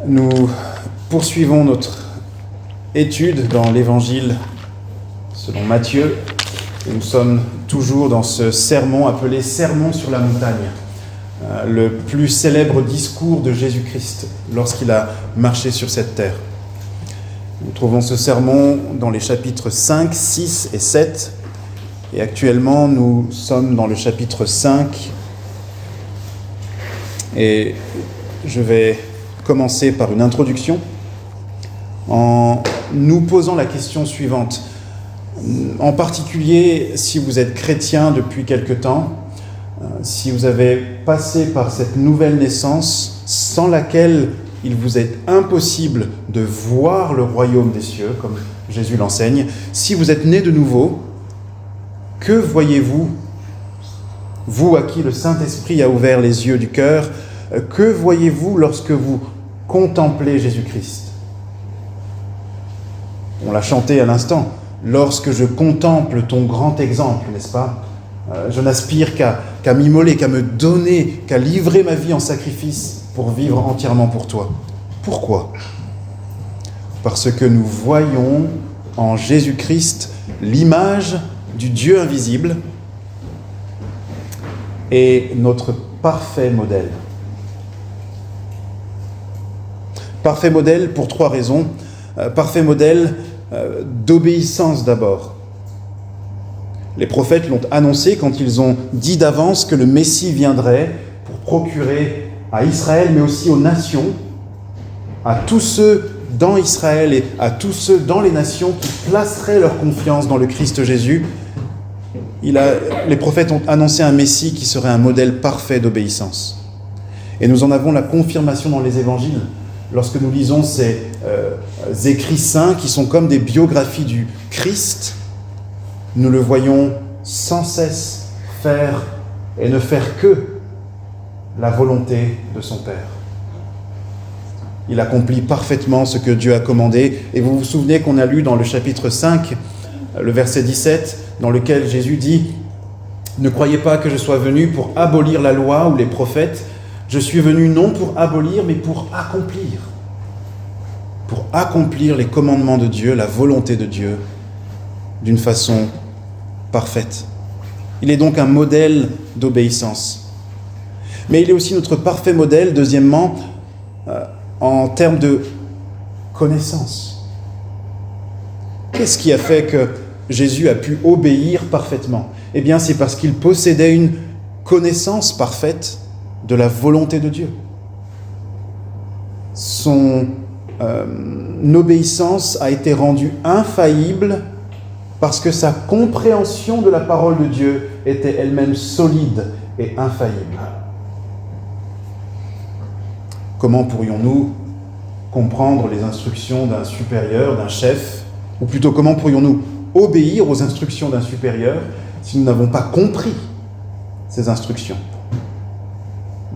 Nous poursuivons notre étude dans l'Évangile selon Matthieu. Et nous sommes toujours dans ce sermon appelé Sermon sur la montagne, le plus célèbre discours de Jésus-Christ lorsqu'il a marché sur cette terre. Nous trouvons ce sermon dans les chapitres 5, 6 et 7. Et actuellement, nous sommes dans le chapitre 5. Et je vais commencer par une introduction en nous posant la question suivante. En particulier, si vous êtes chrétien depuis quelque temps, si vous avez passé par cette nouvelle naissance sans laquelle il vous est impossible de voir le royaume des cieux, comme Jésus l'enseigne, si vous êtes né de nouveau, que voyez-vous, vous à qui le Saint-Esprit a ouvert les yeux du cœur, que voyez-vous lorsque vous contemplez Jésus-Christ ? On l'a chanté à l'instant. Lorsque je contemple ton grand exemple, n'est-ce pas ? Je n'aspire qu'à m'immoler, qu'à me donner, qu'à livrer ma vie en sacrifice pour vivre entièrement pour toi. Pourquoi ? Parce que nous voyons en Jésus-Christ l'image du Dieu invisible et notre parfait modèle. Parfait modèle pour 3 raisons. Parfait modèle d'obéissance d'abord. Les prophètes l'ont annoncé quand ils ont dit d'avance que le Messie viendrait pour procurer à Israël, mais aussi aux nations, à tous ceux dans Israël et à tous ceux dans les nations qui placeraient leur confiance dans le Christ Jésus. Les prophètes ont annoncé un Messie qui serait un modèle parfait d'obéissance. Et nous en avons la confirmation dans les évangiles. Lorsque nous lisons ces écrits saints qui sont comme des biographies du Christ, nous le voyons sans cesse faire et ne faire que la volonté de son Père. Il accomplit parfaitement ce que Dieu a commandé. Et vous vous souvenez qu'on a lu dans le chapitre 5, le verset 17, dans lequel Jésus dit « Ne croyez pas que je sois venu pour abolir la loi ou les prophètes. Je suis venu non pour abolir, mais pour accomplir. Pour accomplir les commandements de Dieu, la volonté de Dieu, d'une façon parfaite. » Il est donc un modèle d'obéissance. Mais il est aussi notre parfait modèle, deuxièmement, en termes de connaissance. Qu'est-ce qui a fait que Jésus a pu obéir parfaitement ? Eh bien, c'est parce qu'il possédait une connaissance parfaite de la volonté de Dieu. Son obéissance a été rendue infaillible parce que sa compréhension de la parole de Dieu était elle-même solide et infaillible. Comment pourrions-nous comprendre les instructions d'un supérieur, d'un chef, ou plutôt comment pourrions-nous obéir aux instructions d'un supérieur si nous n'avons pas compris ces instructions ?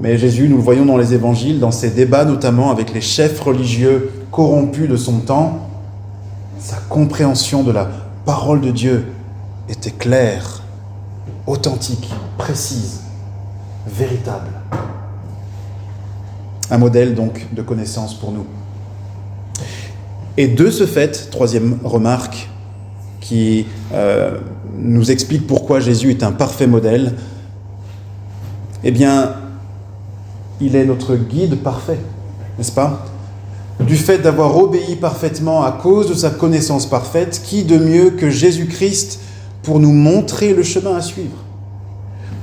Mais Jésus, nous le voyons dans les évangiles, dans ses débats notamment avec les chefs religieux corrompus de son temps, sa compréhension de la parole de Dieu était claire, authentique, précise, véritable. Un modèle donc de connaissance pour nous. Et de ce fait, troisième remarque qui nous explique pourquoi Jésus est un parfait modèle, eh bien, il est notre guide parfait, n'est-ce pas ? Du fait d'avoir obéi parfaitement à cause de sa connaissance parfaite, qui de mieux que Jésus-Christ pour nous montrer le chemin à suivre,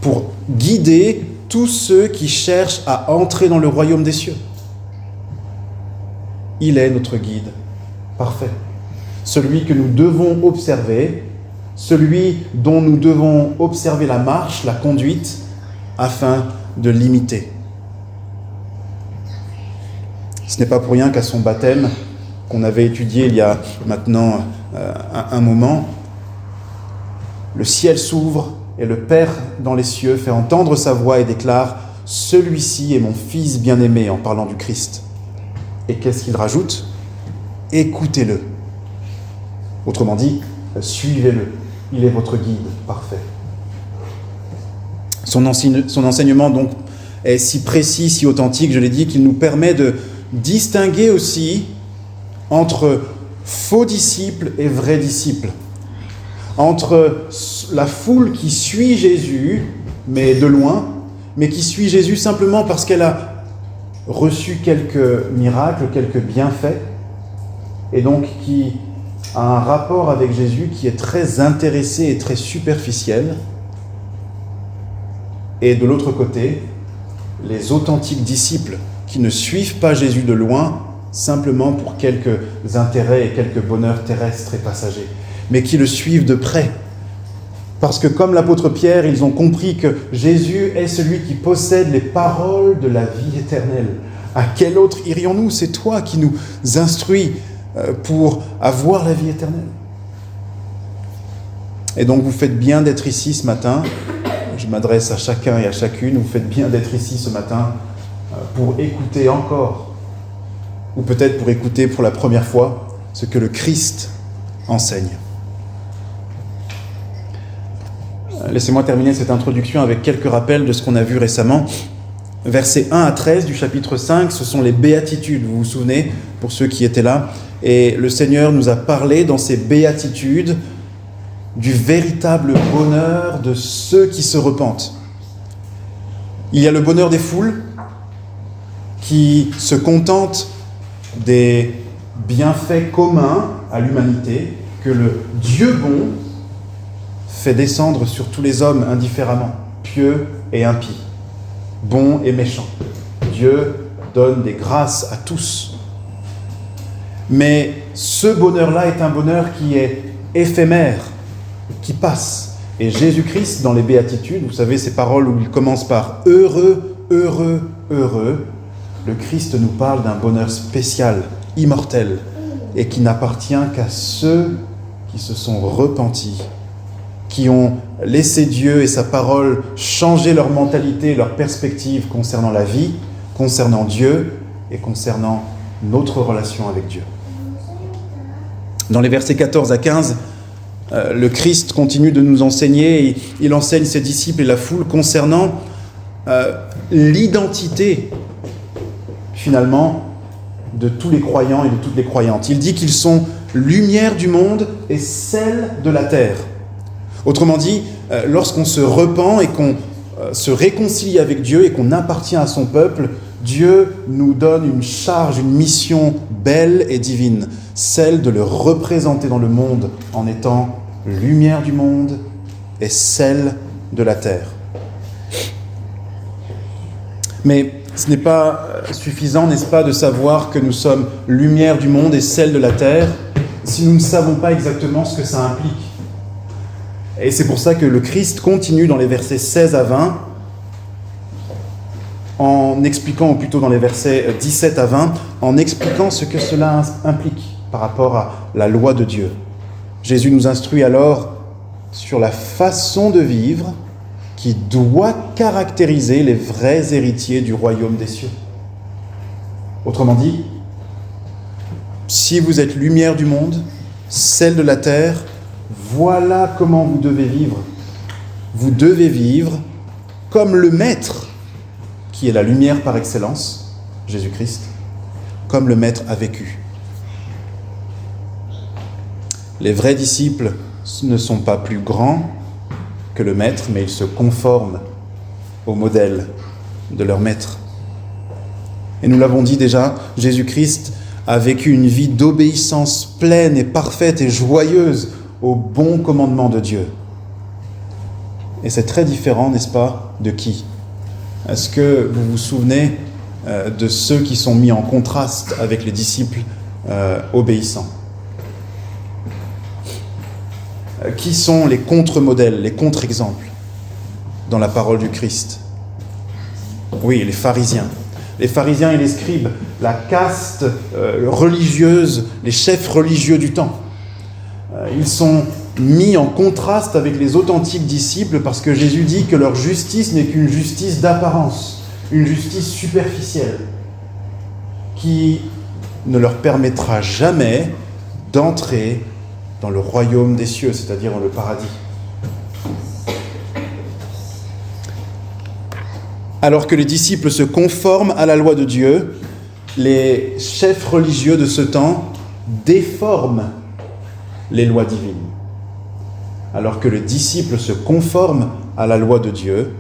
pour guider tous ceux qui cherchent à entrer dans le royaume des cieux. Il est notre guide parfait, celui que nous devons observer, celui dont nous devons observer la marche, la conduite, afin de l'imiter. Ce n'est pas pour rien qu'à son baptême, qu'on avait étudié il y a maintenant un moment, le ciel s'ouvre et le Père dans les cieux fait entendre sa voix et déclare « Celui-ci est mon Fils bien-aimé » en parlant du Christ. Et qu'est-ce qu'il rajoute ? Écoutez-le. Autrement dit, suivez-le. Il est votre guide parfait. Son enseignement donc est si précis, si authentique, je l'ai dit, qu'il nous permet de distinguer aussi entre faux disciples et vrais disciples, entre la foule qui suit Jésus, mais de loin, mais qui suit Jésus simplement parce qu'elle a reçu quelques miracles, quelques bienfaits, et donc qui a un rapport avec Jésus qui est très intéressé et très superficiel. Et de l'autre côté, les authentiques disciples qui ne suivent pas Jésus de loin, simplement pour quelques intérêts et quelques bonheurs terrestres et passagers, mais qui le suivent de près. Parce que comme l'apôtre Pierre, ils ont compris que Jésus est celui qui possède les paroles de la vie éternelle. À quel autre irions-nous ? C'est toi qui nous instruis pour avoir la vie éternelle. Et donc vous faites bien d'être ici ce matin. Je m'adresse à chacun et à chacune. Vous faites bien d'être ici ce matin pour écouter encore, ou peut-être pour écouter pour la première fois, ce que le Christ enseigne. Laissez-moi terminer cette introduction avec quelques rappels de ce qu'on a vu récemment. Versets 1 à 13 du chapitre 5, ce sont les béatitudes, vous vous souvenez, pour ceux qui étaient là. Et le Seigneur nous a parlé dans ces béatitudes du véritable bonheur de ceux qui se repentent. Il y a le bonheur des foules qui se contentent des bienfaits communs à l'humanité que le Dieu bon fait descendre sur tous les hommes indifféremment, pieux et impies, bons et méchants. Dieu donne des grâces à tous. Mais ce bonheur-là est un bonheur qui est éphémère, qui passe. Et Jésus-Christ, dans les Béatitudes, vous savez ces paroles où il commence par « Heureux, heureux, heureux », le Christ nous parle d'un bonheur spécial, immortel, et qui n'appartient qu'à ceux qui se sont repentis, qui ont laissé Dieu et sa parole changer leur mentalité, leur perspective concernant la vie, concernant Dieu et concernant notre relation avec Dieu. Dans les versets 14 à 15, le Christ continue de nous enseigner, et il enseigne ses disciples et la foule concernant l'identité, finalement, de tous les croyants et de toutes les croyantes. Il dit qu'ils sont lumière du monde et sel de la terre. Autrement dit, lorsqu'on se repent et qu'on se réconcilie avec Dieu et qu'on appartient à son peuple, Dieu nous donne une charge, une mission belle et divine, celle de le représenter dans le monde en étant lumière du monde et sel de la terre. Mais ce n'est pas suffisant, n'est-ce pas, de savoir que nous sommes lumière du monde et sel de la terre si nous ne savons pas exactement ce que ça implique. Et c'est pour ça que le Christ continue dans les versets 16 à 20 en expliquant, ou plutôt dans les versets 17 à 20, en expliquant ce que cela implique par rapport à la loi de Dieu. Jésus nous instruit alors sur la façon de vivre qui doit caractériser les vrais héritiers du royaume des cieux. Autrement dit, si vous êtes lumière du monde, sel de la terre, voilà comment vous devez vivre. Vous devez vivre comme le Maître, qui est la lumière par excellence, Jésus-Christ, comme le Maître a vécu. Les vrais disciples ne sont pas plus grands que le Maître, mais ils se conforment au modèle de leur Maître. Et nous l'avons dit déjà, Jésus-Christ a vécu une vie d'obéissance pleine et parfaite et joyeuse au bon commandement de Dieu. Et c'est très différent, n'est-ce pas, de qui ? Est-ce que vous vous souvenez de ceux qui sont mis en contraste avec les disciples obéissants ? Qui sont les contre-modèles, les contre-exemples dans la parole du Christ ? Oui, les pharisiens. Les pharisiens et les scribes, la caste religieuse, les chefs religieux du temps. Ils sont mis en contraste avec les authentiques disciples parce que Jésus dit que leur justice n'est qu'une justice d'apparence, une justice superficielle qui ne leur permettra jamais d'entrer dans le royaume des cieux, c'est-à-dire dans le paradis. Alors que les disciples se conforment à la loi de Dieu, les chefs religieux de ce temps déforment les lois divines, alors que le disciple se conforme à la loi de Dieu.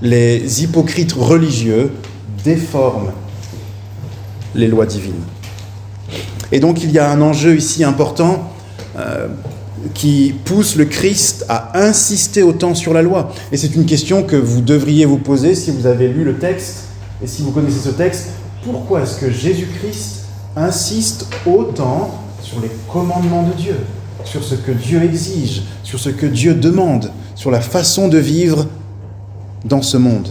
Les hypocrites religieux déforment les lois divines. Et donc il y a un enjeu ici important qui pousse le Christ à insister autant sur la loi. Et c'est une question que vous devriez vous poser si vous avez lu le texte et si vous connaissez ce texte. Pourquoi est-ce que Jésus-Christ insiste autant sur les commandements de Dieu, sur ce que Dieu exige, sur ce que Dieu demande, sur la façon de vivre dans ce monde?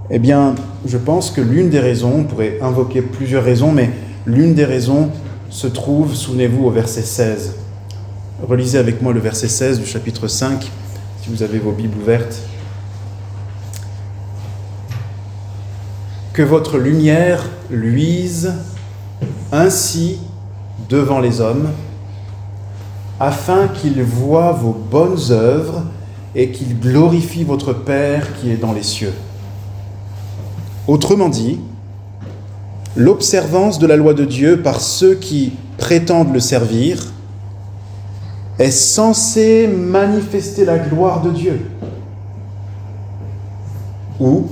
Eh bien, je pense que l'une des raisons, on pourrait invoquer plusieurs raisons, mais l'une des raisons se trouve, souvenez-vous, au verset 16. Relisez avec moi le verset 16 du chapitre 5, si vous avez vos Bibles ouvertes. Que votre lumière luise ainsi devant les hommes, afin qu'ils voient vos bonnes œuvres et qu'ils glorifient votre Père qui est dans les cieux. Autrement dit, l'observance de la loi de Dieu par ceux qui prétendent le servir est censée manifester la gloire de Dieu. Ou,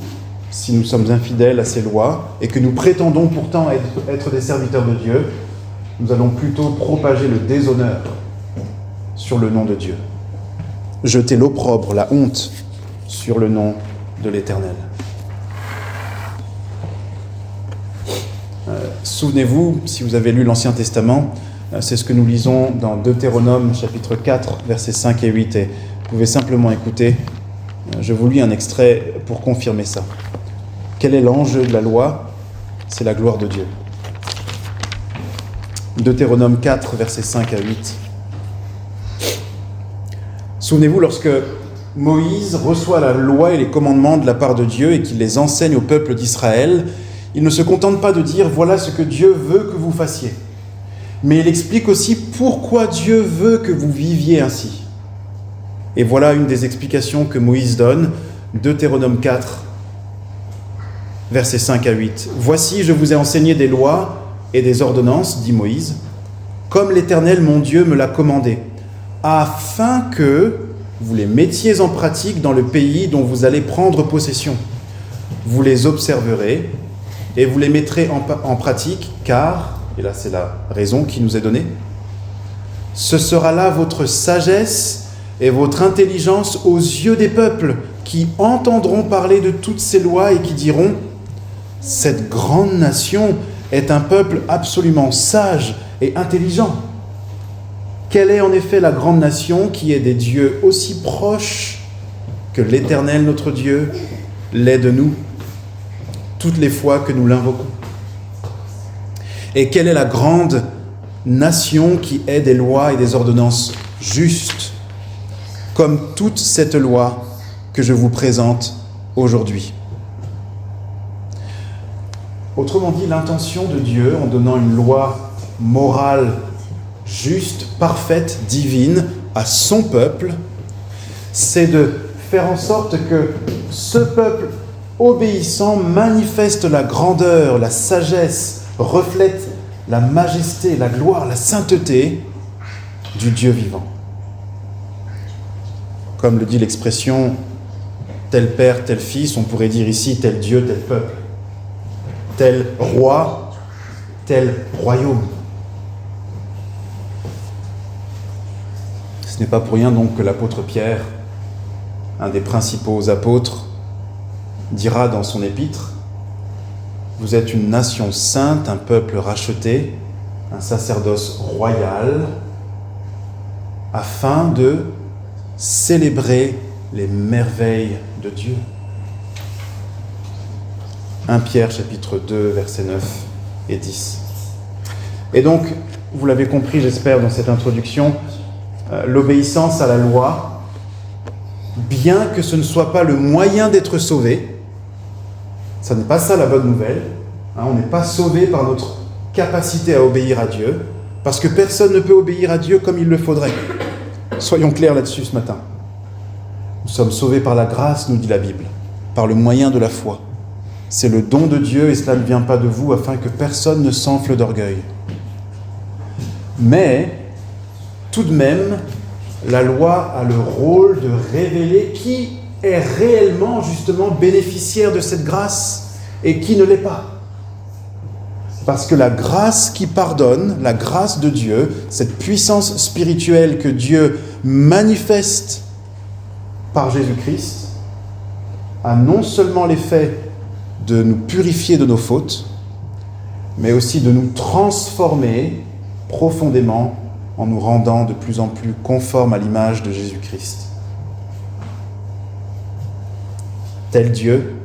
si nous sommes infidèles à ces lois et que nous prétendons pourtant être des serviteurs de Dieu, nous allons plutôt propager le déshonneur sur le nom de Dieu. Jeter l'opprobre, la honte sur le nom de l'Éternel. Souvenez-vous, si vous avez lu l'Ancien Testament, c'est ce que nous lisons dans Deutéronome chapitre 4, versets 5 et 8. Et vous pouvez simplement écouter. Je vous lis un extrait pour confirmer ça. Quel est l'enjeu de la loi? C'est la gloire de Dieu. Deutéronome 4, versets 5 à 8. Souvenez-vous, lorsque Moïse reçoit la loi et les commandements de la part de Dieu et qu'il les enseigne au peuple d'Israël, il ne se contente pas de dire « voilà ce que Dieu veut que vous fassiez ». Mais il explique aussi pourquoi Dieu veut que vous viviez ainsi. Et voilà une des explications que Moïse donne, Deutéronome 4, versets 5 à 8. « Voici, je vous ai enseigné des lois et des ordonnances, dit Moïse, comme l'Éternel mon Dieu me l'a commandé, afin que vous les mettiez en pratique dans le pays dont vous allez prendre possession. Vous les observerez et vous les mettrez en pratique, car, et là c'est la raison qui nous est donnée, ce sera là votre sagesse et votre intelligence aux yeux des peuples qui entendront parler de toutes ces lois et qui diront « Cette grande nation est un peuple absolument sage et intelligent. Quelle est en effet la grande nation qui est des dieux aussi proches que l'Éternel notre Dieu l'est de nous, toutes les fois que nous l'invoquons? Et quelle est la grande nation qui ait des lois et des ordonnances justes, comme toute cette loi que je vous présente aujourd'hui ?» Autrement dit, l'intention de Dieu, en donnant une loi morale, juste, parfaite, divine, à son peuple, c'est de faire en sorte que ce peuple obéissant manifeste la grandeur, la sagesse, reflète la majesté, la gloire, la sainteté du Dieu vivant. Comme le dit l'expression « tel père, tel fils », on pourrait dire ici « tel Dieu, tel peuple ». Tel roi, tel royaume. Ce n'est pas pour rien donc que l'apôtre Pierre, un des principaux apôtres, dira dans son épître « Vous êtes une nation sainte, un peuple racheté, un sacerdoce royal, afin de célébrer les merveilles de Dieu. » 1 Pierre chapitre 2, versets 9 et 10. Et donc, vous l'avez compris, j'espère, dans cette introduction, l'obéissance à la loi, bien que ce ne soit pas le moyen d'être sauvé, ça n'est pas ça la bonne nouvelle, on n'est pas sauvé par notre capacité à obéir à Dieu, parce que personne ne peut obéir à Dieu comme il le faudrait. Soyons clairs là-dessus ce matin. Nous sommes sauvés par la grâce, nous dit la Bible, par le moyen de la foi. C'est le don de Dieu et cela ne vient pas de vous afin que personne ne s'enfle d'orgueil. Mais, tout de même, la loi a le rôle de révéler qui est réellement, justement, bénéficiaire de cette grâce et qui ne l'est pas. Parce que la grâce qui pardonne, la grâce de Dieu, cette puissance spirituelle que Dieu manifeste par Jésus-Christ, a non seulement l'effet de nous purifier de nos fautes, mais aussi de nous transformer profondément en nous rendant de plus en plus conformes à l'image de Jésus-Christ. Tel Dieu,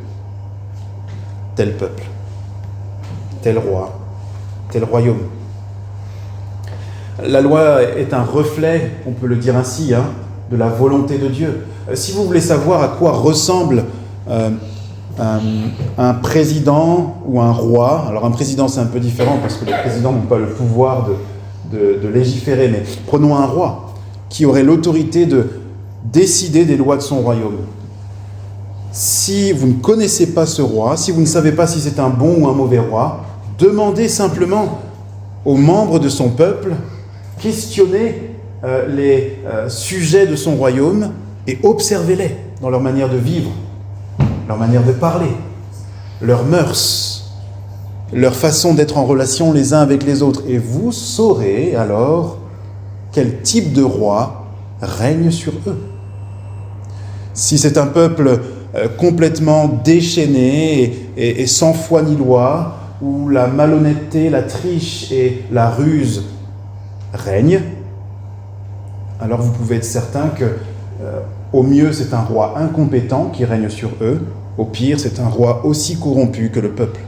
tel peuple, tel roi, tel royaume. La loi est un reflet, on peut le dire ainsi, de la volonté de Dieu. Si vous voulez savoir à quoi ressemble un président ou un roi, alors un président c'est un peu différent parce que les présidents n'ont pas le pouvoir de légiférer, mais prenons un roi qui aurait l'autorité de décider des lois de son royaume. Si vous ne connaissez pas ce roi, si vous ne savez pas si c'est un bon ou un mauvais roi, demandez simplement aux membres de son peuple, questionnez les sujets de son royaume et observez-les dans leur manière de vivre, leur manière de parler, leurs mœurs, leur façon d'être en relation les uns avec les autres. Et vous saurez alors quel type de roi règne sur eux. Si c'est un peuple complètement déchaîné et sans foi ni loi, où la malhonnêteté, la triche et la ruse règnent, alors vous pouvez être certain que au mieux c'est un roi incompétent qui règne sur eux, au pire c'est un roi aussi corrompu que le peuple.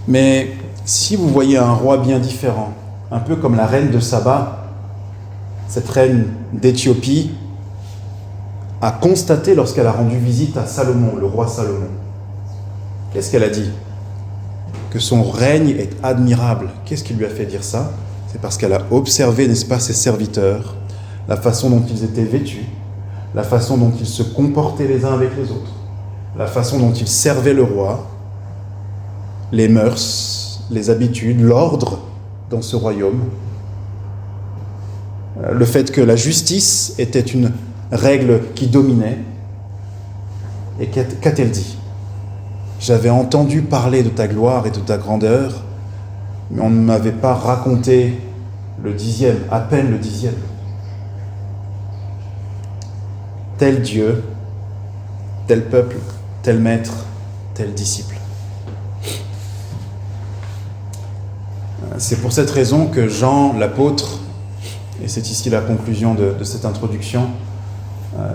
Mais si vous voyez un roi bien différent, un peu comme la reine de Saba, cette reine d'Éthiopie, a constaté lorsqu'elle a rendu visite à Salomon, le roi Salomon. Qu'est-ce qu'elle a dit? Que son règne est admirable. Qu'est-ce qui lui a fait dire ça? C'est parce qu'elle a observé, n'est-ce pas, ses serviteurs, la façon dont ils étaient vêtus, la façon dont ils se comportaient les uns avec les autres, la façon dont ils servaient le roi, les mœurs, les habitudes, l'ordre dans ce royaume, le fait que la justice était une règle qui dominait. Et qu'a-t-elle dit? J'avais entendu parler de ta gloire et de ta grandeur, mais on ne m'avait pas raconté le dixième, à peine le dixième. Tel Dieu, tel peuple, tel maître, tel disciple. C'est pour cette raison que Jean, l'apôtre, et c'est ici la conclusion de cette introduction,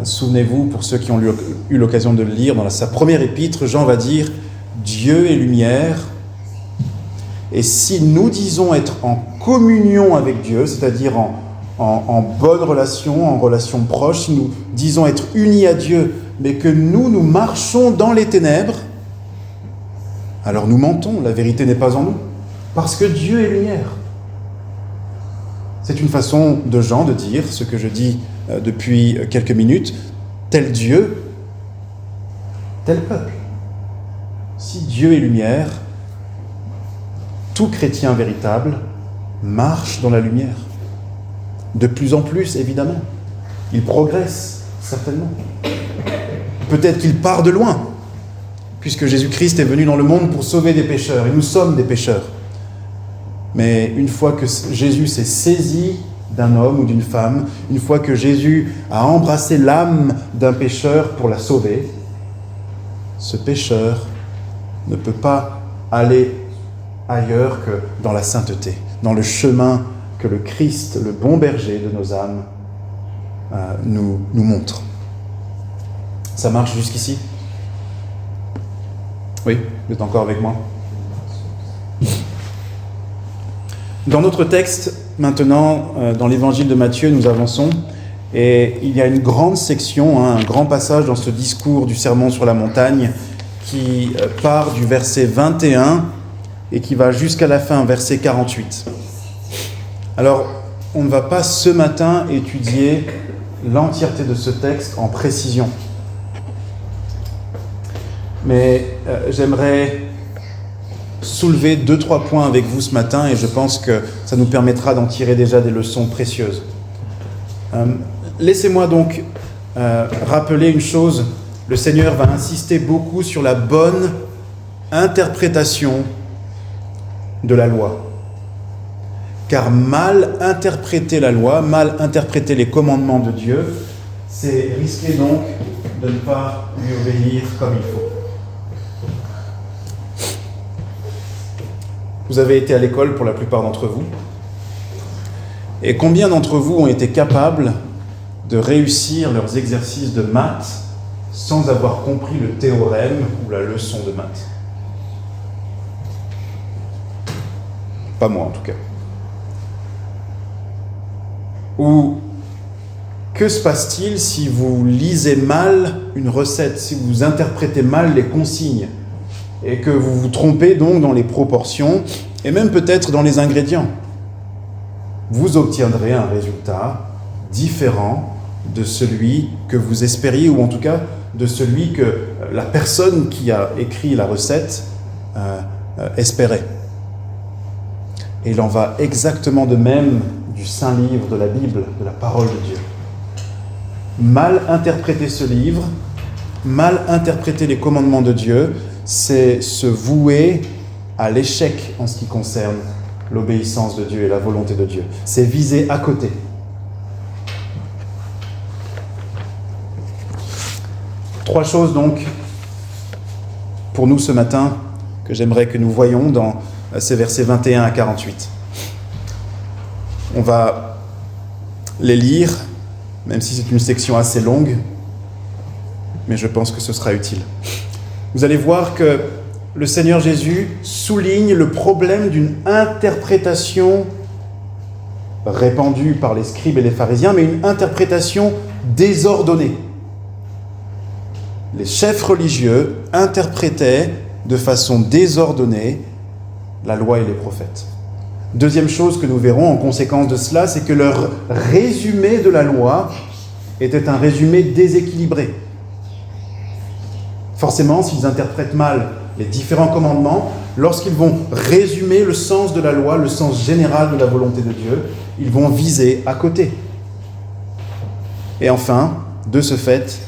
souvenez-vous, pour ceux qui ont eu l'occasion de le lire, dans sa première épître, Jean va dire « Dieu est lumière ». Et si nous disons être en communion avec Dieu, c'est-à-dire en bonne relation, en relation proche, si nous disons être unis à Dieu, mais que nous marchons dans les ténèbres, alors nous mentons, la vérité n'est pas en nous, parce que Dieu est lumière. C'est une façon de Jean de dire ce que je dis depuis quelques minutes, tel Dieu, tel peuple. Si Dieu est lumière, tout chrétien véritable marche dans la lumière. De plus en plus, évidemment. Il progresse, certainement. Peut-être qu'il part de loin, puisque Jésus-Christ est venu dans le monde pour sauver des pécheurs, et nous sommes des pécheurs. Mais une fois que Jésus s'est saisi d'un homme ou d'une femme, une fois que Jésus a embrassé l'âme d'un pécheur pour la sauver, ce pécheur ne peut pas aller ailleurs que dans la sainteté, dans le chemin que le Christ, le bon berger de nos âmes, nous montre. Ça marche jusqu'ici? Oui, vous êtes encore avec moi? Dans notre texte, maintenant, dans l'évangile de Matthieu, nous avançons, et il y a une grande section, un grand passage dans ce discours du sermon sur la montagne qui part du verset 21 et qui va jusqu'à la fin, verset 48. Alors, on ne va pas ce matin étudier l'entièreté de ce texte en précision. Mais j'aimerais soulever 2-3 points avec vous ce matin et je pense que ça nous permettra d'en tirer déjà des leçons précieuses. Laissez-moi donc rappeler une chose. Le Seigneur va insister beaucoup sur la bonne interprétation de la loi. Car mal interpréter la loi, mal interpréter les commandements de Dieu, c'est risquer donc de ne pas lui obéir comme il faut. Vous avez été à l'école pour la plupart d'entre vous. Et combien d'entre vous ont été capables de réussir leurs exercices de maths sans avoir compris le théorème ou la leçon de maths? Pas moi en tout cas. Ou que se passe-t-il si vous lisez mal une recette, si vous interprétez mal les consignes et que vous vous trompez donc dans les proportions et même peut-être dans les ingrédients? Vous obtiendrez un résultat différent de celui que vous espériez, ou en tout cas de celui que la personne qui a écrit la recette espérait. Et il en va exactement de même du saint livre de la Bible, de la parole de Dieu. Mal interpréter ce livre, mal interpréter les commandements de Dieu, c'est se vouer à l'échec en ce qui concerne l'obéissance de Dieu et la volonté de Dieu. C'est viser à côté. Trois choses donc pour nous ce matin que j'aimerais que nous voyions dans ces versets 21 à 48. On va les lire, même si c'est une section assez longue, mais je pense que ce sera utile. Vous allez voir que le Seigneur Jésus souligne le problème d'une interprétation répandue par les scribes et les pharisiens, mais une interprétation désordonnée. Les chefs religieux interprétaient de façon désordonnée la loi et les prophètes. Deuxième chose que nous verrons en conséquence de cela, c'est que leur résumé de la loi était un résumé déséquilibré. Forcément, s'ils interprètent mal les différents commandements, lorsqu'ils vont résumer le sens de la loi, le sens général de la volonté de Dieu, ils vont viser à côté. Et enfin, de ce fait,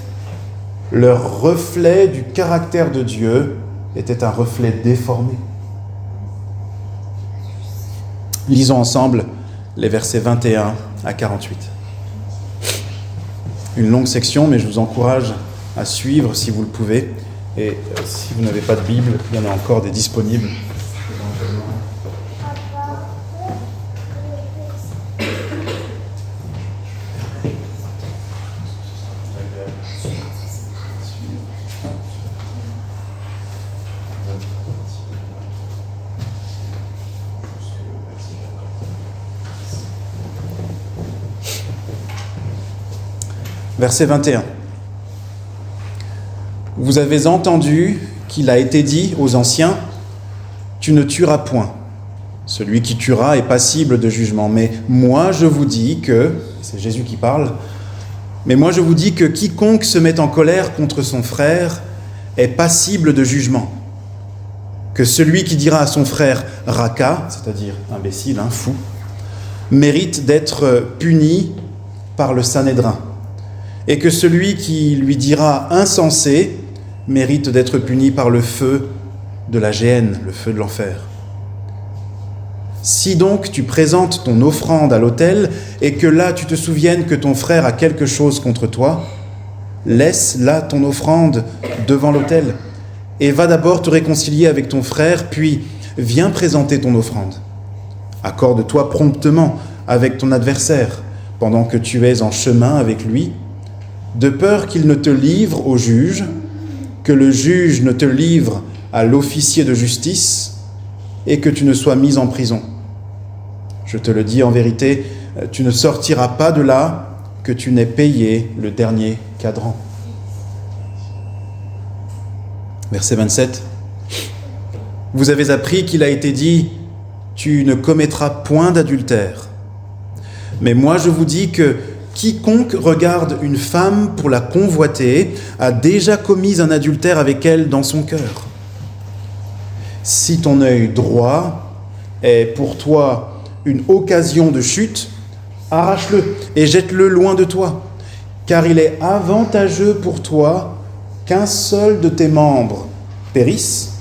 leur reflet du caractère de Dieu était un reflet déformé. Lisons ensemble les versets 21 à 48. Une longue section, mais je vous encourage à suivre si vous le pouvez. Et si vous n'avez pas de Bible, il y en a encore des disponibles. Verset 21. Vous avez entendu qu'il a été dit aux anciens, « Tu ne tueras point. Celui qui tuera est passible de jugement. Mais moi je vous dis que, c'est Jésus qui parle, mais moi je vous dis que quiconque se met en colère contre son frère est passible de jugement. Que celui qui dira à son frère « raka », c'est-à-dire imbécile, fou, mérite d'être puni par le Sanhédrin. Et que celui qui lui dira « insensé » mérite d'être puni par le feu de la géhenne, le feu de l'enfer. Si donc tu présentes ton offrande à l'autel et que là tu te souviennes que ton frère a quelque chose contre toi, laisse là ton offrande devant l'autel et va d'abord te réconcilier avec ton frère, puis viens présenter ton offrande. Accorde-toi promptement avec ton adversaire pendant que tu es en chemin avec lui, de peur qu'il ne te livre au juge, que le juge ne te livre à l'officier de justice et que tu ne sois mis en prison. Je te le dis en vérité, tu ne sortiras pas de là que tu n'aies payé le dernier cadran. Verset 27. Vous avez appris qu'il a été dit « Tu ne commettras point d'adultère ». Mais moi je vous dis que quiconque regarde une femme pour la convoiter a déjà commis un adultère avec elle dans son cœur. Si ton œil droit est pour toi une occasion de chute, arrache-le et jette-le loin de toi, car il est avantageux pour toi qu'un seul de tes membres périsse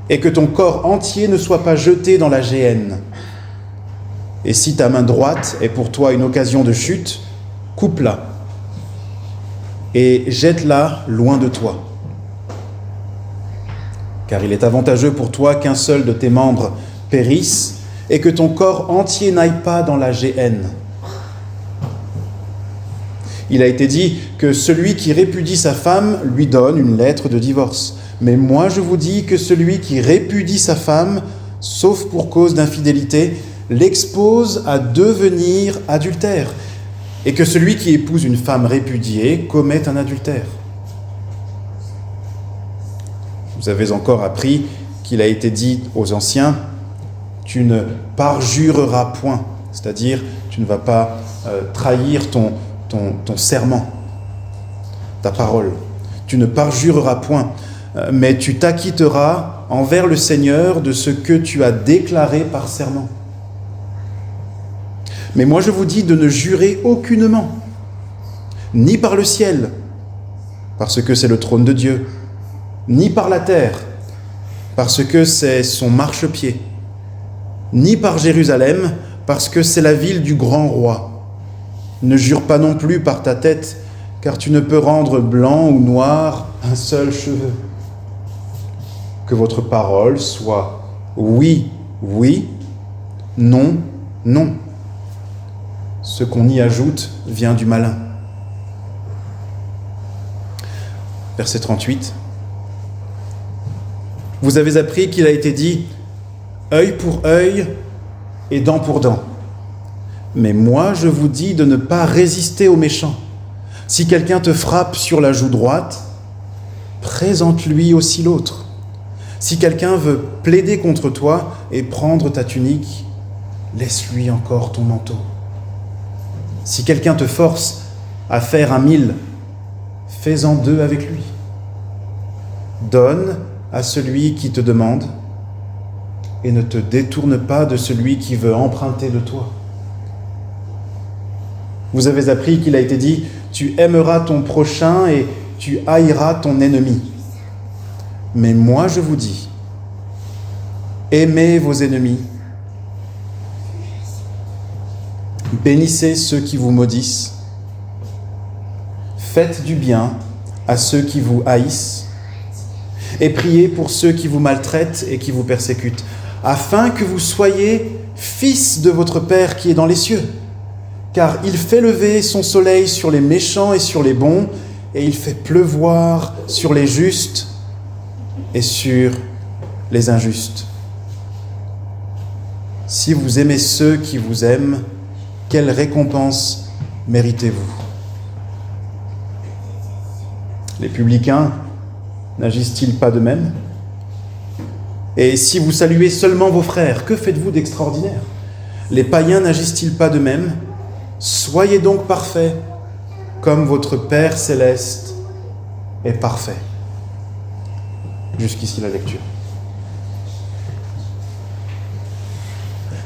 et que ton corps entier ne soit pas jeté dans la géhenne. Et si ta main droite est pour toi une occasion de chute, coupe-la et jette-la loin de toi. Car il est avantageux pour toi qu'un seul de tes membres périsse et que ton corps entier n'aille pas dans la géhenne. Il a été dit que celui qui répudie sa femme lui donne une lettre de divorce. Mais moi je vous dis que celui qui répudie sa femme, sauf pour cause d'infidélité, l'expose à devenir adultère, et que celui qui épouse une femme répudiée commet un adultère. Vous avez encore appris qu'il a été dit aux anciens, tu ne parjureras point, c'est-à-dire tu ne vas pas trahir ton serment, ta parole. Tu ne parjureras point, mais tu t'acquitteras envers le Seigneur de ce que tu as déclaré par serment. Mais moi je vous dis de ne jurer aucunement, ni par le ciel, parce que c'est le trône de Dieu, ni par la terre, parce que c'est son marchepied, ni par Jérusalem, parce que c'est la ville du grand roi. Ne jure pas non plus par ta tête, car tu ne peux rendre blanc ou noir un seul cheveu. Que votre parole soit oui, oui, non, non. Ce qu'on y ajoute vient du malin. Verset 38. Vous avez appris qu'il a été dit « œil pour œil et dent pour dent ». Mais moi, je vous dis de ne pas résister aux méchants. Si quelqu'un te frappe sur la joue droite, présente-lui aussi l'autre. Si quelqu'un veut plaider contre toi et prendre ta tunique, laisse-lui encore ton manteau. Si quelqu'un te force à faire 1 000, fais-en 2 avec lui. Donne à celui qui te demande et ne te détourne pas de celui qui veut emprunter de toi. Vous avez appris qu'il a été dit « Tu aimeras ton prochain et tu haïras ton ennemi ». Mais moi je vous dis, aimez vos ennemis, bénissez ceux qui vous maudissent, faites du bien à ceux qui vous haïssent, et priez pour ceux qui vous maltraitent et qui vous persécutent, afin que vous soyez fils de votre Père qui est dans les cieux. Car il fait lever son soleil sur les méchants et sur les bons, et il fait pleuvoir sur les justes et sur les injustes. Si vous aimez ceux qui vous aiment, quelle récompense méritez-vous? Les publicains n'agissent-ils pas de même? Et si vous saluez seulement vos frères, que faites-vous d'extraordinaire? Les païens n'agissent-ils pas de même? Soyez donc parfaits, comme votre Père céleste est parfait. Jusqu'ici la lecture.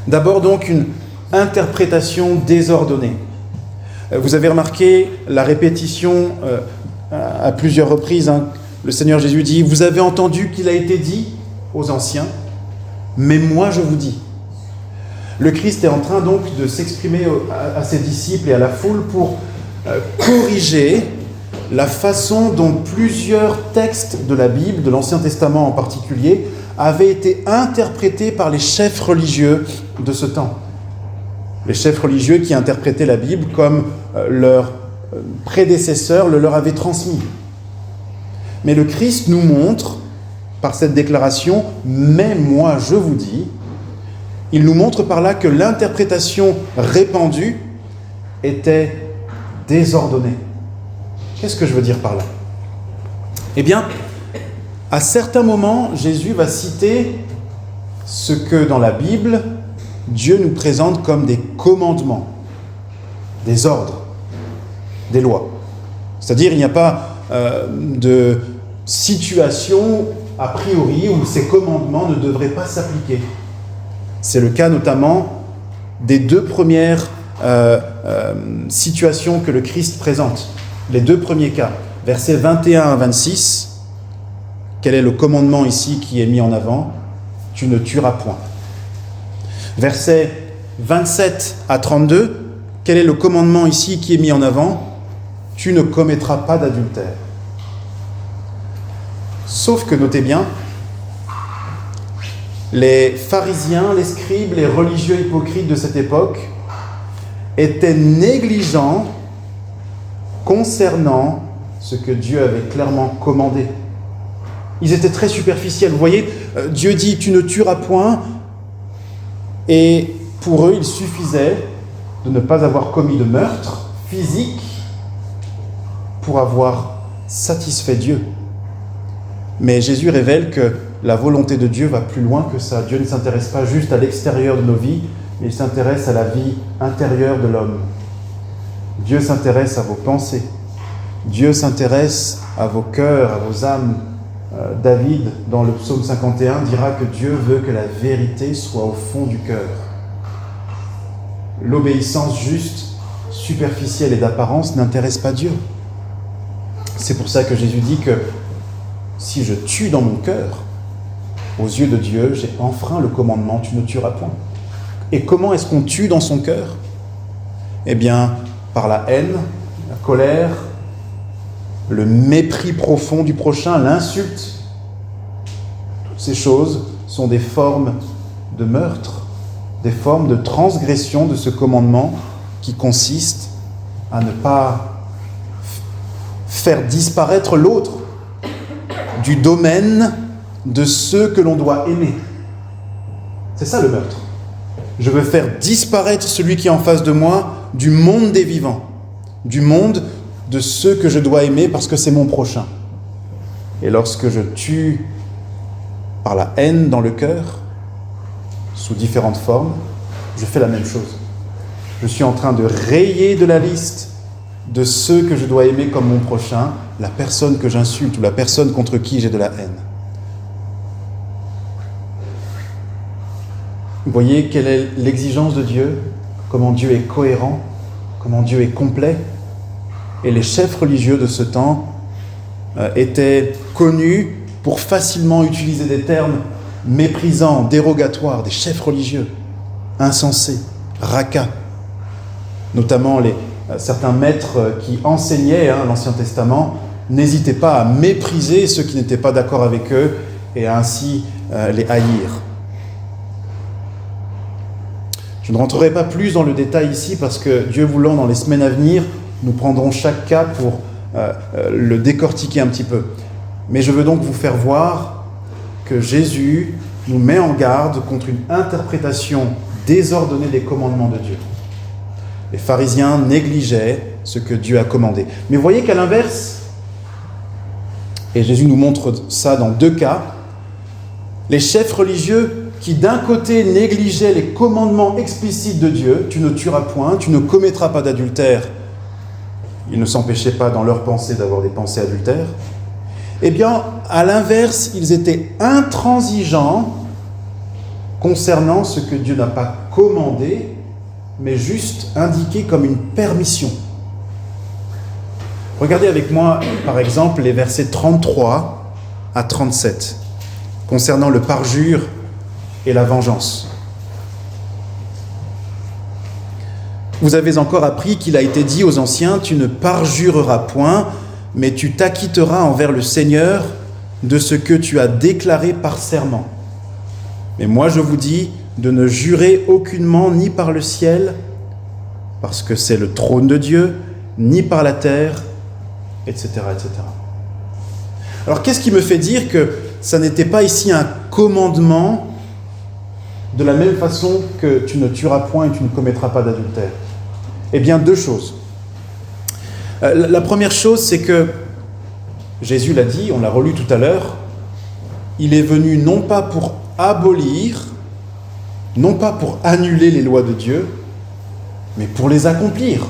D'abord donc une interprétation désordonnée. Vous avez remarqué la répétition à plusieurs reprises. Le Seigneur Jésus dit « Vous avez entendu qu'il a été dit aux anciens, mais moi je vous dis ». Le Christ est en train donc de s'exprimer à ses disciples et à la foule pour corriger la façon dont plusieurs textes de la Bible, de l'Ancien Testament en particulier, avaient été interprétés par les chefs religieux de ce temps. Les chefs religieux qui interprétaient la Bible comme leurs prédécesseurs le leur avaient transmis. Mais le Christ nous montre, par cette déclaration, « Mais moi je vous dis », il nous montre par là que l'interprétation répandue était désordonnée. Qu'est-ce que je veux dire par là? Eh bien, à certains moments, Jésus va citer ce que dans la Bible, Dieu nous présente comme des commandements, des ordres. des lois. C'est-à-dire, il n'y a pas de situation a priori où ces commandements ne devraient pas s'appliquer. C'est le cas notamment des deux premières situations que le Christ présente. Les deux premiers cas, versets 21 à 26. Quel est le commandement ici qui est mis en avant? Tu ne tueras point. Versets 27 à 32. Quel est le commandement ici qui est mis en avant? Tu ne commettras pas d'adultère. Sauf que, notez bien, les pharisiens, les scribes, les religieux hypocrites de cette époque étaient négligents concernant ce que Dieu avait clairement commandé. Ils étaient très superficiels. Vous voyez, Dieu dit « tu ne tueras point » et pour eux, il suffisait de ne pas avoir commis de meurtre physique pour avoir satisfait Dieu. Mais Jésus révèle que la volonté de Dieu va plus loin que ça. Dieu ne s'intéresse pas juste à l'extérieur de nos vies, mais il s'intéresse à la vie intérieure de l'homme. Dieu s'intéresse à vos pensées. Dieu s'intéresse à vos cœurs, à vos âmes. David, dans le psaume 51, dira que Dieu veut que la vérité soit au fond du cœur. L'obéissance juste, superficielle et d'apparence n'intéresse pas Dieu. C'est pour ça que Jésus dit que si je tue dans mon cœur, aux yeux de Dieu, j'ai enfreint le commandement « tu ne tueras point ». Et comment est-ce qu'on tue dans son cœur? Eh bien, par la haine, la colère, le mépris profond du prochain, l'insulte. Toutes ces choses sont des formes de meurtre, des formes de transgression de ce commandement qui consiste à ne pas faire disparaître l'autre du domaine de ceux que l'on doit aimer. C'est ça le meurtre. Je veux faire disparaître celui qui est en face de moi du monde des vivants, du monde de ceux que je dois aimer parce que c'est mon prochain. Et lorsque je tue par la haine dans le cœur, sous différentes formes, je fais la même chose. Je suis en train de rayer de la liste de ceux que je dois aimer comme mon prochain, la personne que j'insulte ou la personne contre qui j'ai de la haine. Vous voyez quelle est l'exigence de Dieu, comment Dieu est cohérent, comment Dieu est complet. Et les chefs religieux de ce temps étaient connus pour facilement utiliser des termes méprisants, dérogatoires, des chefs religieux, insensés, raca. Notamment certains maîtres qui enseignaient l'Ancien Testament n'hésitaient pas à mépriser ceux qui n'étaient pas d'accord avec eux et à ainsi les haïr. Je ne rentrerai pas plus dans le détail ici parce que Dieu voulant, dans les semaines à venir, nous prendrons chaque cas pour le décortiquer un petit peu. Mais je veux donc vous faire voir que Jésus nous met en garde contre une interprétation désordonnée des commandements de Dieu. Les pharisiens négligeaient ce que Dieu a commandé. Mais voyez qu'à l'inverse, et Jésus nous montre ça dans deux cas, les chefs religieux qui d'un côté négligeaient les commandements explicites de Dieu, tu ne tueras point, tu ne commettras pas d'adultère, ils ne s'empêchaient pas dans leurs pensées d'avoir des pensées adultères, eh bien, à l'inverse, ils étaient intransigeants concernant ce que Dieu n'a pas commandé, mais juste indiqué comme une permission. Regardez avec moi, par exemple, les versets 33 à 37, concernant le parjure et la vengeance. Vous avez encore appris qu'il a été dit aux anciens, tu ne parjureras point, mais tu t'acquitteras envers le Seigneur de ce que tu as déclaré par serment. Mais moi je vous dis de ne jurer aucunement ni par le ciel, parce que c'est le trône de Dieu, ni par la terre, etc., etc. Alors qu'est-ce qui me fait dire que ça n'était pas ici un commandement de la même façon que tu ne tueras point et tu ne commettras pas d'adultère? Eh bien, deux choses. La première chose, c'est que Jésus l'a dit, on l'a relu tout à l'heure, il est venu non pas pour abolir, non pas pour annuler les lois de Dieu, mais pour les accomplir.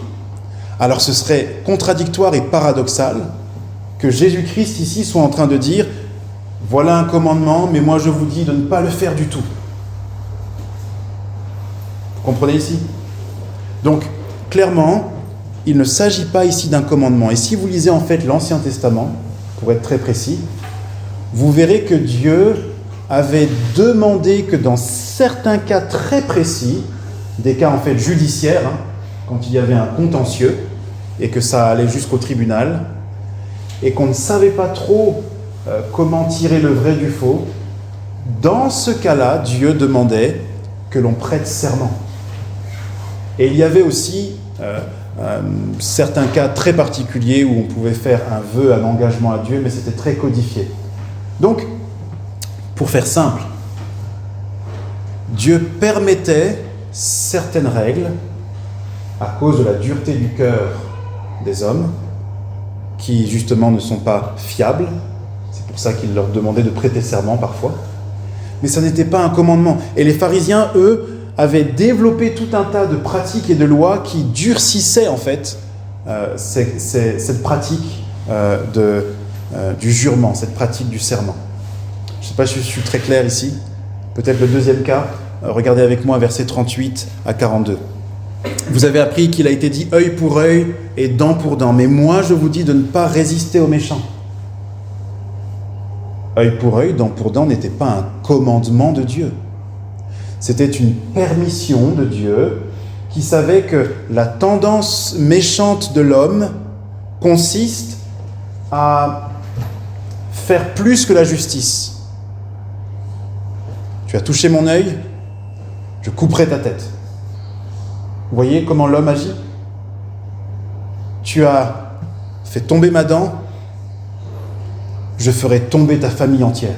Alors ce serait contradictoire et paradoxal que Jésus-Christ ici soit en train de dire « Voilà un commandement, mais moi je vous dis de ne pas le faire du tout. » Vous comprenez ici? Donc, clairement, il ne s'agit pas ici d'un commandement. Et si vous lisez en fait l'Ancien Testament, pour être très précis, vous verrez que Dieu avait demandé que dans certains cas très précis, des cas en fait judiciaires, quand il y avait un contentieux et que ça allait jusqu'au tribunal, et qu'on ne savait pas trop comment tirer le vrai du faux, dans ce cas-là, Dieu demandait que l'on prête serment. Et il y avait aussi certains cas très particuliers où on pouvait faire un vœu, un engagement à Dieu, mais c'était très codifié. Donc, pour faire simple, Dieu permettait certaines règles à cause de la dureté du cœur des hommes, qui justement ne sont pas fiables. C'est pour ça qu'il leur demandait de prêter serment parfois. Mais ça n'était pas un commandement. Et les pharisiens, eux, avaient développé tout un tas de pratiques et de lois qui durcissaient en fait cette pratique du jurement, cette pratique du serment. Je ne sais pas si je suis très clair ici. Peut-être le deuxième cas. Regardez avec moi versets 38 à 42. Vous avez appris qu'il a été dit œil pour œil et dent pour dent. Mais moi, je vous dis de ne pas résister aux méchants. Œil pour œil, dent pour dent n'était pas un commandement de Dieu. C'était une permission de Dieu qui savait que la tendance méchante de l'homme consiste à faire plus que la justice. Tu as touché mon œil, je couperai ta tête. Vous voyez comment l'homme agit? Tu as fait tomber ma dent, je ferai tomber ta famille entière.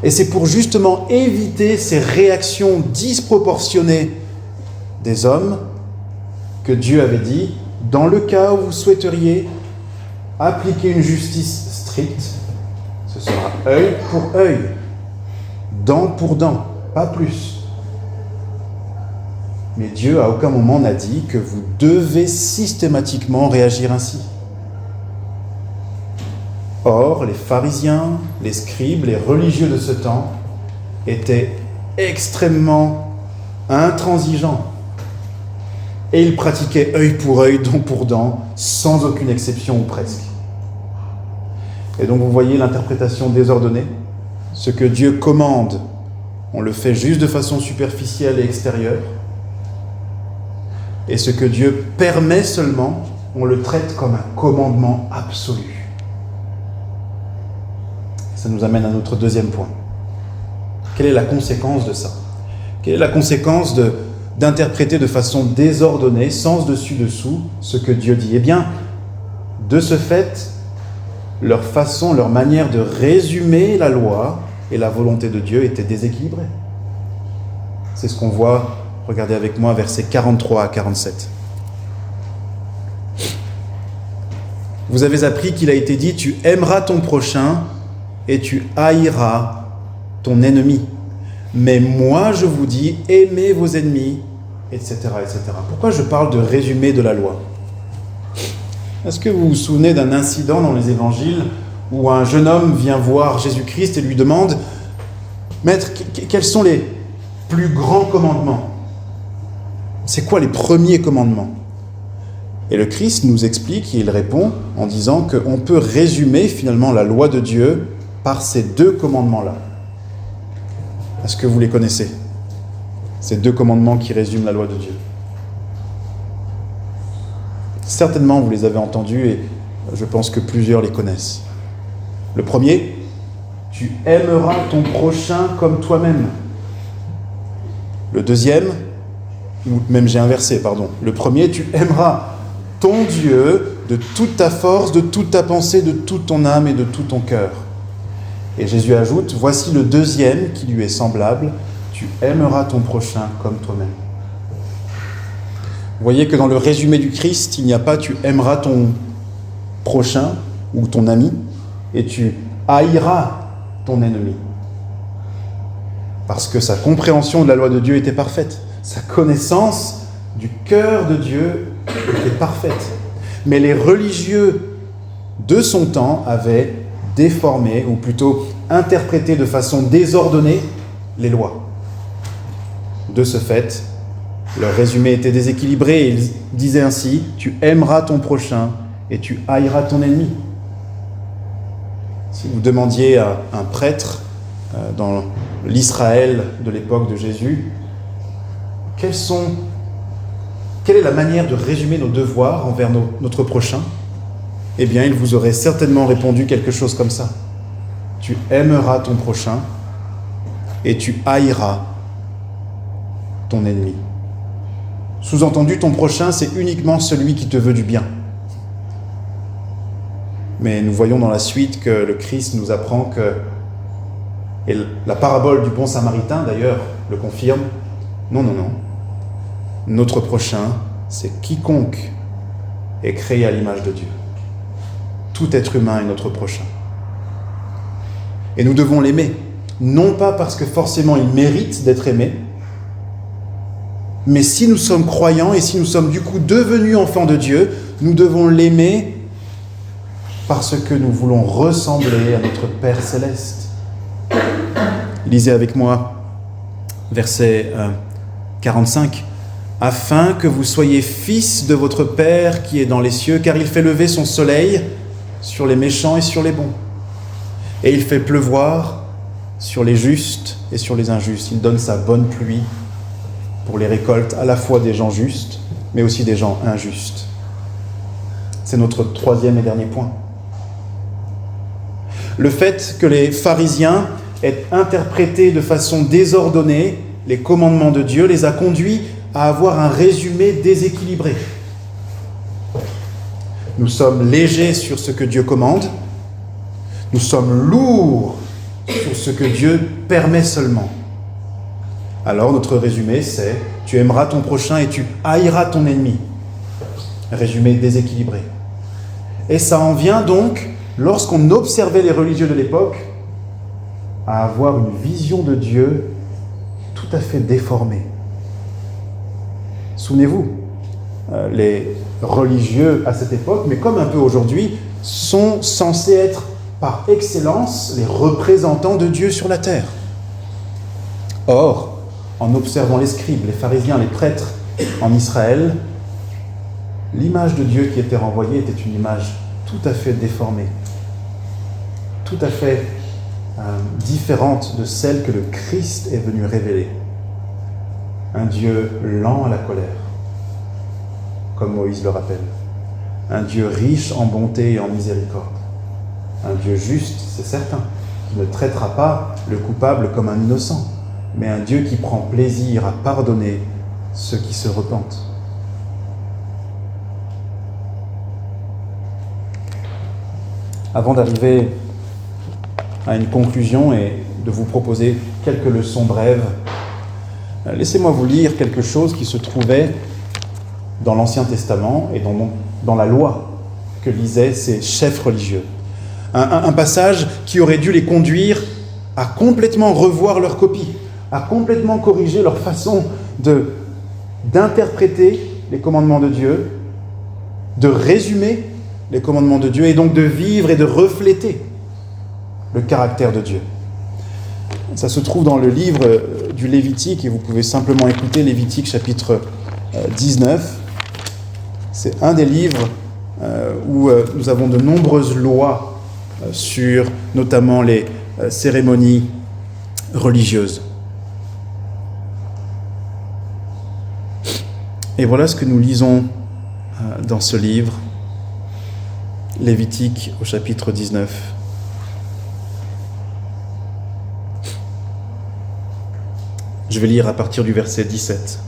Et c'est pour justement éviter ces réactions disproportionnées des hommes que Dieu avait dit, dans le cas où vous souhaiteriez appliquer une justice stricte, ce sera œil pour œil, dent pour dent, pas plus. Mais Dieu à aucun moment n'a dit que vous devez systématiquement réagir ainsi. Or, les pharisiens, les scribes, les religieux de ce temps étaient extrêmement intransigeants. Et ils pratiquaient œil pour œil, dent pour dent, sans aucune exception ou presque. Et donc vous voyez l'interprétation désordonnée. Ce que Dieu commande, on le fait juste de façon superficielle et extérieure. Et ce que Dieu permet seulement, on le traite comme un commandement absolu. Ça nous amène à notre deuxième point. Quelle est la conséquence de ça? Quelle est la conséquence d'interpréter de façon désordonnée, sens dessus-dessous, ce que Dieu dit? Eh bien, de ce fait, leur façon, leur manière de résumer la loi et la volonté de Dieu était déséquilibrée. C'est ce qu'on voit, regardez avec moi, versets 43 à 47. Vous avez appris qu'il a été dit, tu aimeras ton prochain et tu haïras ton ennemi. Mais moi, je vous dis, aimez vos ennemis, etc., etc. Pourquoi je parle de résumé de la loi? Est-ce que vous vous souvenez d'un incident dans les évangiles où un jeune homme vient voir Jésus-Christ et lui demande « Maître, quels sont les plus grands commandements? C'est quoi les premiers commandements ?» Et le Christ nous explique, et il répond en disant qu'on peut résumer finalement la loi de Dieu par ces deux commandements-là. Est-ce que vous les connaissez? Ces deux commandements qui résument la loi de Dieu. Certainement, vous les avez entendus et je pense que plusieurs les connaissent. Le premier, tu aimeras ton prochain comme toi-même. Le deuxième, ou même j'ai inversé, pardon. Le premier, tu aimeras ton Dieu de toute ta force, de toute ta pensée, de toute ton âme et de tout ton cœur. Et Jésus ajoute, voici le deuxième qui lui est semblable, tu aimeras ton prochain comme toi-même. Vous voyez que dans le résumé du Christ, il n'y a pas tu aimeras ton prochain ou ton ami et tu haïras ton ennemi. Parce que sa compréhension de la loi de Dieu était parfaite. Sa connaissance du cœur de Dieu était parfaite. Mais les religieux de son temps avaient déformé, ou plutôt interprété de façon désordonnée, les lois. De ce fait, leur résumé était déséquilibré. Ils disaient ainsi: tu aimeras ton prochain et tu haïras ton ennemi. Si vous demandiez à un prêtre dans l'Israël de l'époque de Jésus, quelle est la manière de résumer nos devoirs envers notre prochain, eh bien, il vous aurait certainement répondu quelque chose comme ça. Tu aimeras ton prochain et tu haïras ton ennemi. Sous-entendu, ton prochain, c'est uniquement celui qui te veut du bien. Mais nous voyons dans la suite que le Christ nous apprend que, et la parabole du bon samaritain d'ailleurs le confirme, non. Notre prochain, c'est quiconque est créé à l'image de Dieu. Tout être humain est notre prochain. Et nous devons l'aimer, non pas parce que forcément il mérite d'être aimé, mais si nous sommes croyants et si nous sommes du coup devenus enfants de Dieu, nous devons l'aimer parce que nous voulons ressembler à notre Père Céleste. Lisez avec moi verset 45. « Afin que vous soyez fils de votre Père qui est dans les cieux, car il fait lever son soleil sur les méchants et sur les bons. Et il fait pleuvoir sur les justes et sur les injustes. Il donne sa bonne pluie pour les récoltes à la fois des gens justes, mais aussi des gens injustes. » C'est notre troisième et dernier point. Le fait que les pharisiens aient interprété de façon désordonnée les commandements de Dieu les a conduits à avoir un résumé déséquilibré. Nous sommes légers sur ce que Dieu commande, nous sommes lourds sur ce que Dieu permet seulement. Alors notre résumé c'est « tu aimeras ton prochain et tu haïras ton ennemi ». Résumé déséquilibré. Et ça en vient donc, lorsqu'on observait les religieux de l'époque, à avoir une vision de Dieu tout à fait déformée. Souvenez-vous, les religieux à cette époque, mais comme un peu aujourd'hui, sont censés être par excellence les représentants de Dieu sur la terre. Or, en observant les scribes, les pharisiens, les prêtres en Israël, l'image de Dieu qui était renvoyée était une image tout à fait déformée, tout à fait différente de celle que le Christ est venu révéler. Un Dieu lent à la colère, comme Moïse le rappelle. Un Dieu riche en bonté et en miséricorde. Un Dieu juste, c'est certain, qui ne traitera pas le coupable comme un innocent, mais un Dieu qui prend plaisir à pardonner ceux qui se repentent. Avant d'arriver à une conclusion et de vous proposer quelques leçons brèves, laissez-moi vous lire quelque chose qui se trouvait dans l'Ancien Testament et dans la loi que lisaient ces chefs religieux. Un passage qui aurait dû les conduire à complètement revoir leur copie, à complètement corriger leur façon d'interpréter les commandements de Dieu, de résumer les commandements de Dieu et donc de vivre et de refléter le caractère de Dieu. Ça se trouve dans le livre du Lévitique et vous pouvez simplement écouter Lévitique chapitre 19. C'est un des livres où nous avons de nombreuses lois sur notamment les cérémonies religieuses. Et voilà ce que nous lisons dans ce livre, Lévitique au chapitre 19. Je vais lire à partir du verset 17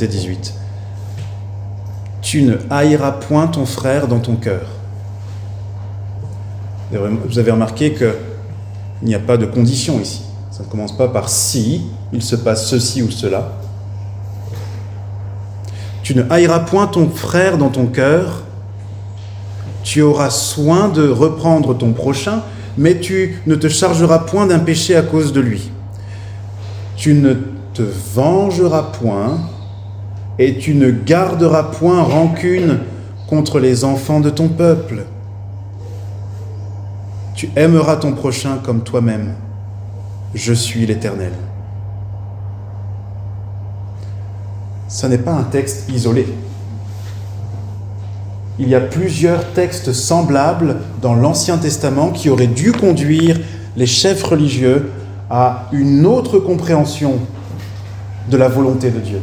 et 18. « Tu ne haïras point ton frère dans ton cœur. » Vous avez remarqué qu'il n'y a pas de condition ici. Ça ne commence pas par « si », il se passe ceci ou cela. « Tu ne haïras point ton frère dans ton cœur. Tu auras soin de reprendre ton prochain, mais tu ne te chargeras point d'un péché à cause de lui. Tu ne te vengeras point, et tu ne garderas point rancune contre les enfants de ton peuple. Tu aimeras ton prochain comme toi-même. Je suis l'Éternel. Ce n'est pas un texte isolé. Il y a plusieurs textes semblables dans l'Ancien Testament qui auraient dû conduire les chefs religieux à une autre compréhension de la volonté de Dieu.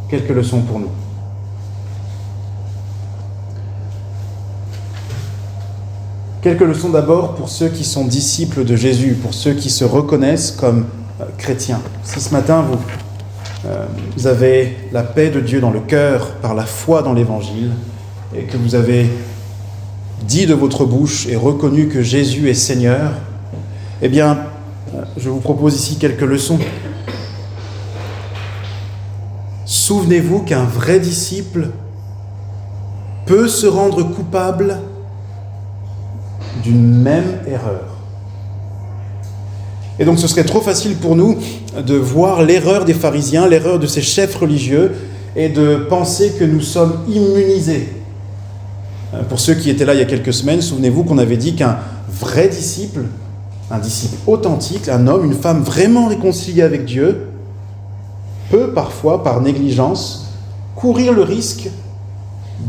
Quelques leçons pour nous. Quelques leçons d'abord pour ceux qui sont disciples de Jésus, pour ceux qui se reconnaissent comme chrétiens. Si ce matin vous avez la paix de Dieu dans le cœur par la foi dans l'Évangile et que vous avez dit de votre bouche et reconnu que Jésus est Seigneur, eh bien, je vous propose ici quelques leçons. Souvenez-vous qu'un vrai disciple peut se rendre coupable d'une même erreur. Et donc ce serait trop facile pour nous de voir l'erreur des pharisiens, l'erreur de ces chefs religieux, et de penser que nous sommes immunisés. Pour ceux qui étaient là il y a quelques semaines, souvenez-vous qu'on avait dit qu'un vrai disciple, un disciple authentique, un homme, une femme vraiment réconciliée avec Dieu, peut parfois, par négligence, courir le risque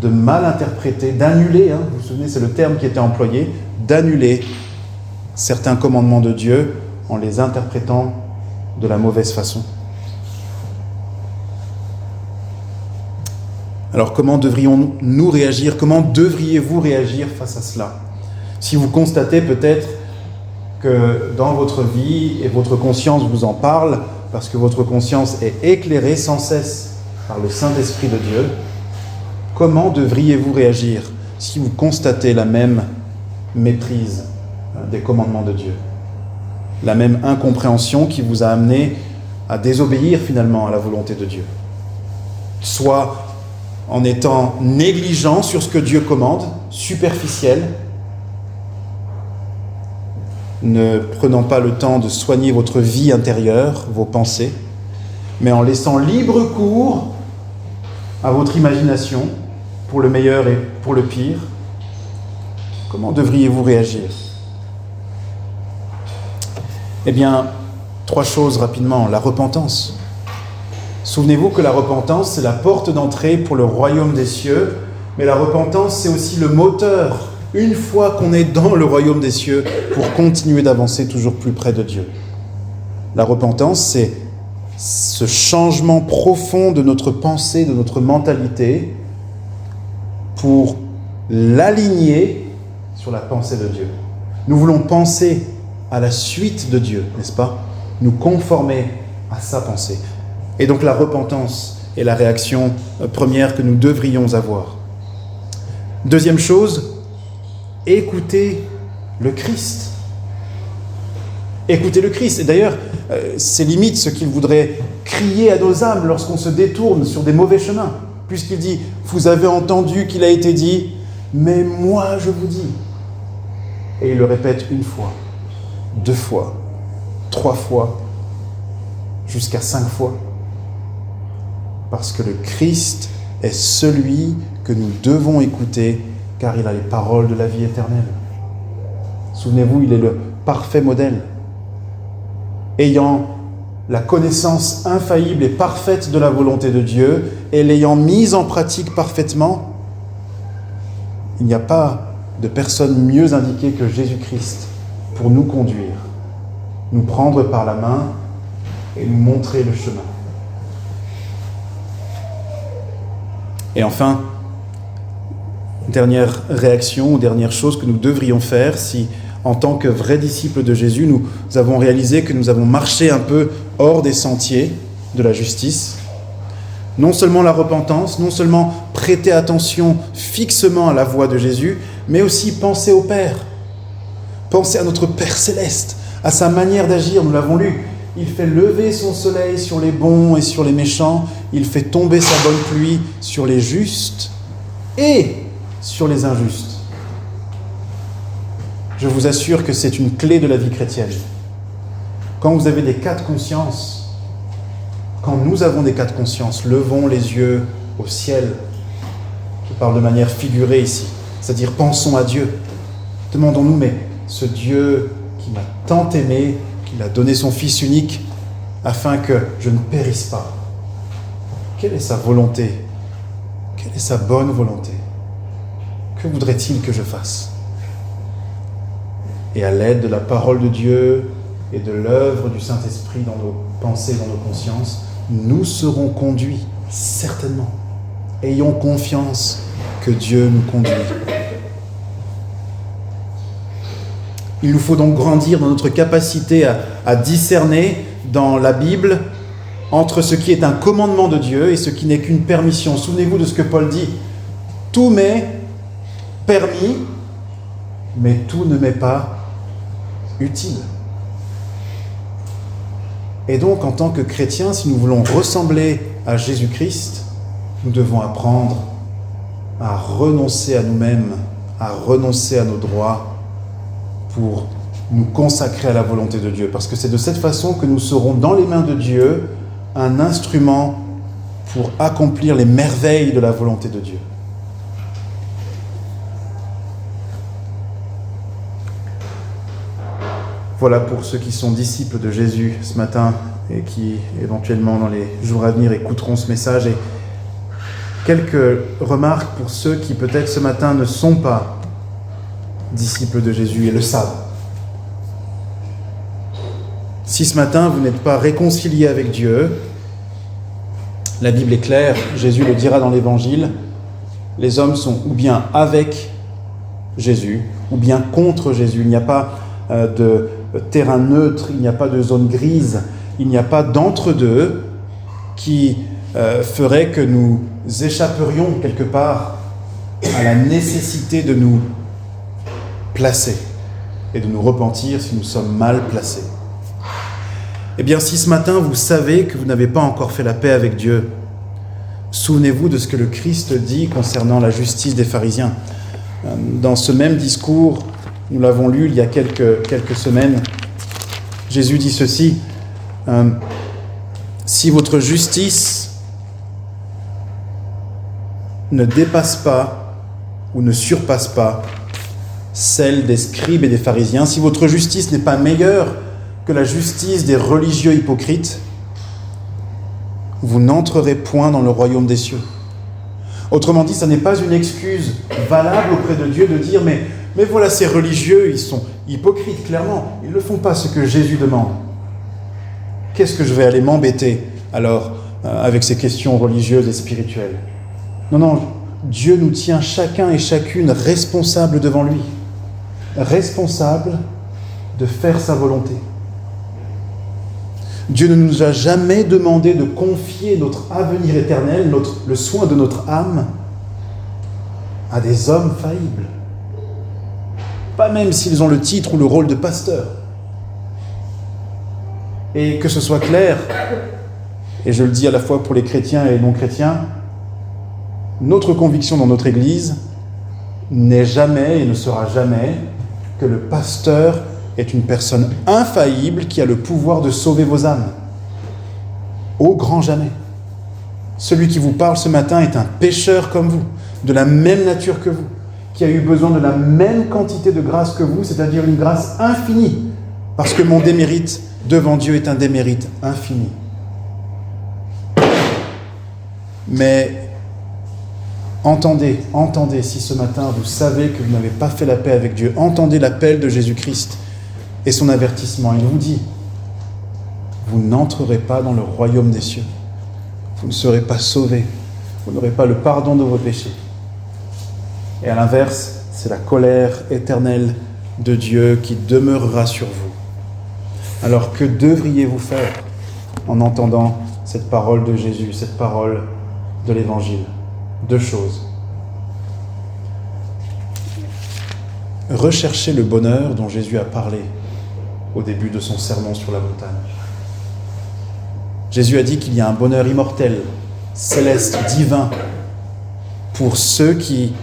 de mal interpréter, d'annuler, vous vous souvenez, c'est le terme qui était employé, d'annuler certains commandements de Dieu en les interprétant de la mauvaise façon. Alors comment devrions-nous réagir? Comment devriez-vous réagir face à cela? Si vous constatez peut-être que dans votre vie, et votre conscience vous en parle, parce que votre conscience est éclairée sans cesse par le Saint-Esprit de Dieu, comment devriez-vous réagir si vous constatez la même méprise des commandements de Dieu, la même incompréhension qui vous a amené à désobéir finalement à la volonté de Dieu, soit en étant négligent sur ce que Dieu commande, superficiel, ne prenant pas le temps de soigner votre vie intérieure, vos pensées, mais en laissant libre cours à votre imagination, pour le meilleur et pour le pire. Comment devriez-vous réagir? Eh bien, 3 choses rapidement. La repentance. Souvenez-vous que la repentance, c'est la porte d'entrée pour le royaume des cieux, mais la repentance, c'est aussi le moteur, une fois qu'on est dans le royaume des cieux, pour continuer d'avancer toujours plus près de Dieu. La repentance, c'est ce changement profond de notre pensée, de notre mentalité, pour l'aligner sur la pensée de Dieu. Nous voulons penser à la suite de Dieu, n'est-ce pas? Nous conformer à sa pensée. Et donc la repentance est la réaction première que nous devrions avoir. Deuxième chose, écoutez le Christ. Écoutez le Christ. Et d'ailleurs, c'est limite ce qu'il voudrait crier à nos âmes lorsqu'on se détourne sur des mauvais chemins. Puisqu'il dit, vous avez entendu qu'il a été dit, mais moi je vous dis. Et il le répète 1 fois, 2 fois, 3 fois, jusqu'à 5 fois. Parce que le Christ est celui que nous devons écouter, car il a les paroles de la vie éternelle. Souvenez-vous, il est le parfait modèle. Ayant la connaissance infaillible et parfaite de la volonté de Dieu, et l'ayant mise en pratique parfaitement, il n'y a pas de personne mieux indiquée que Jésus-Christ pour nous conduire, nous prendre par la main et nous montrer le chemin. Et enfin, dernière réaction ou dernière chose que nous devrions faire si, en tant que vrais disciples de Jésus, nous avons réalisé que nous avons marché un peu hors des sentiers de la justice. Non seulement la repentance, non seulement prêter attention fixement à la voix de Jésus, mais aussi penser au Père. Penser à notre Père céleste, à sa manière d'agir, nous l'avons lu. Il fait lever son soleil sur les bons et sur les méchants. Il fait tomber sa bonne pluie sur les justes et sur les injustes. Je vous assure que c'est une clé de la vie chrétienne. Quand vous avez des cas de conscience, quand nous avons des cas de conscience, levons les yeux au ciel. Je parle de manière figurée ici, c'est-à-dire pensons à Dieu. Demandons-nous, mais ce Dieu qui m'a tant aimé, qu'il a donné son Fils unique, afin que je ne périsse pas. Quelle est sa volonté? Quelle est sa bonne volonté? Que voudrait-il que je fasse? Et à l'aide de la parole de Dieu et de l'œuvre du Saint-Esprit dans nos pensées, dans nos consciences, nous serons conduits, certainement. Ayons confiance que Dieu nous conduit. Il nous faut donc grandir dans notre capacité à discerner dans la Bible entre ce qui est un commandement de Dieu et ce qui n'est qu'une permission. Souvenez-vous de ce que Paul dit. Tout m'est permis, mais tout ne m'est pas utile. Et donc, en tant que chrétiens, si nous voulons ressembler à Jésus-Christ, nous devons apprendre à renoncer à nous-mêmes, à renoncer à nos droits pour nous consacrer à la volonté de Dieu. Parce que c'est de cette façon que nous serons dans les mains de Dieu un instrument pour accomplir les merveilles de la volonté de Dieu. Voilà pour ceux qui sont disciples de Jésus ce matin et qui éventuellement dans les jours à venir écouteront ce message. Et quelques remarques pour ceux qui peut-être ce matin ne sont pas disciples de Jésus et le savent. Si ce matin vous n'êtes pas réconcilié avec Dieu, la Bible est claire, Jésus le dira dans l'Évangile, les hommes sont ou bien avec Jésus, ou bien contre Jésus. Il n'y a pas de terrain neutre, il n'y a pas de zone grise, il n'y a pas d'entre-deux qui ferait que nous échapperions quelque part à la nécessité de nous placer et de nous repentir si nous sommes mal placés. Eh bien, si ce matin vous savez que vous n'avez pas encore fait la paix avec Dieu, souvenez-vous de ce que le Christ dit concernant la justice des pharisiens. Dans ce même discours, nous l'avons lu il y a quelques semaines, Jésus dit ceci, si votre justice ne dépasse pas ou ne surpasse pas celle des scribes et des pharisiens, si votre justice n'est pas meilleure que la justice des religieux hypocrites, vous n'entrerez point dans le royaume des cieux. Autrement dit, ça n'est pas une excuse valable auprès de Dieu de dire mais voilà, ces religieux, ils sont hypocrites, clairement. Ils ne font pas ce que Jésus demande. Qu'est-ce que je vais aller m'embêter alors avec ces questions religieuses et spirituelles? Non, Dieu nous tient chacun et chacune responsables devant lui. Responsables de faire sa volonté. Dieu ne nous a jamais demandé de confier notre avenir éternel, le soin de notre âme, à des hommes faillibles. Pas même s'ils ont le titre ou le rôle de pasteur. Et que ce soit clair, et je le dis à la fois pour les chrétiens et les non-chrétiens, notre conviction dans notre Église n'est jamais et ne sera jamais que le pasteur est une personne infaillible qui a le pouvoir de sauver vos âmes. Au grand jamais. Celui qui vous parle ce matin est un pécheur comme vous, de la même nature que vous, qui a eu besoin de la même quantité de grâce que vous, c'est-à-dire une grâce infinie, parce que mon démérite devant Dieu est un démérite infini. Mais entendez, si ce matin vous savez que vous n'avez pas fait la paix avec Dieu, entendez l'appel de Jésus-Christ et son avertissement. Il vous dit, vous n'entrerez pas dans le royaume des cieux. Vous ne serez pas sauvés. Vous n'aurez pas le pardon de vos péchés. Et à l'inverse, c'est la colère éternelle de Dieu qui demeurera sur vous. Alors que devriez-vous faire en entendant cette parole de Jésus, cette parole de l'Évangile? 2 choses. Recherchez le bonheur dont Jésus a parlé au début de son sermon sur la montagne. Jésus a dit qu'il y a un bonheur immortel, céleste, divin, pour ceux qui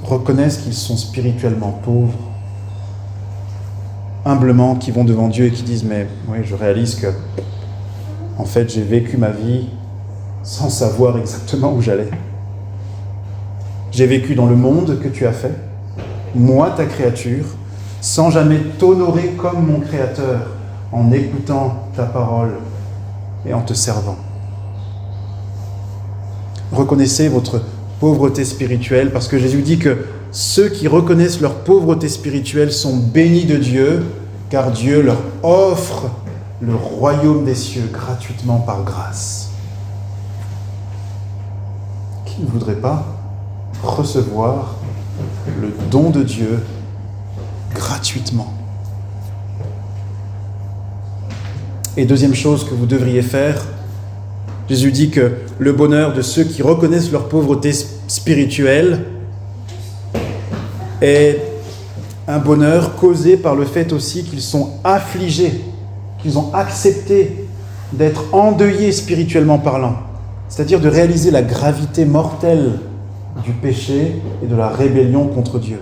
reconnaissent qu'ils sont spirituellement pauvres, humblement, qui vont devant Dieu et qui disent « Mais oui, je réalise que En fait, j'ai vécu ma vie sans savoir exactement où j'allais. J'ai vécu dans le monde que tu as fait, moi ta créature, sans jamais t'honorer comme mon Créateur, en écoutant ta parole et en te servant. Reconnaissez votre pauvreté spirituelle, parce que Jésus dit que ceux qui reconnaissent leur pauvreté spirituelle sont bénis de Dieu, car Dieu leur offre le royaume des cieux gratuitement par grâce. Qui ne voudrait pas recevoir le don de Dieu gratuitement? Et deuxième chose que vous devriez faire, Jésus dit que le bonheur de ceux qui reconnaissent leur pauvreté spirituelle est un bonheur causé par le fait aussi qu'ils sont affligés, qu'ils ont accepté d'être endeuillés spirituellement parlant, c'est-à-dire de réaliser la gravité mortelle du péché et de la rébellion contre Dieu.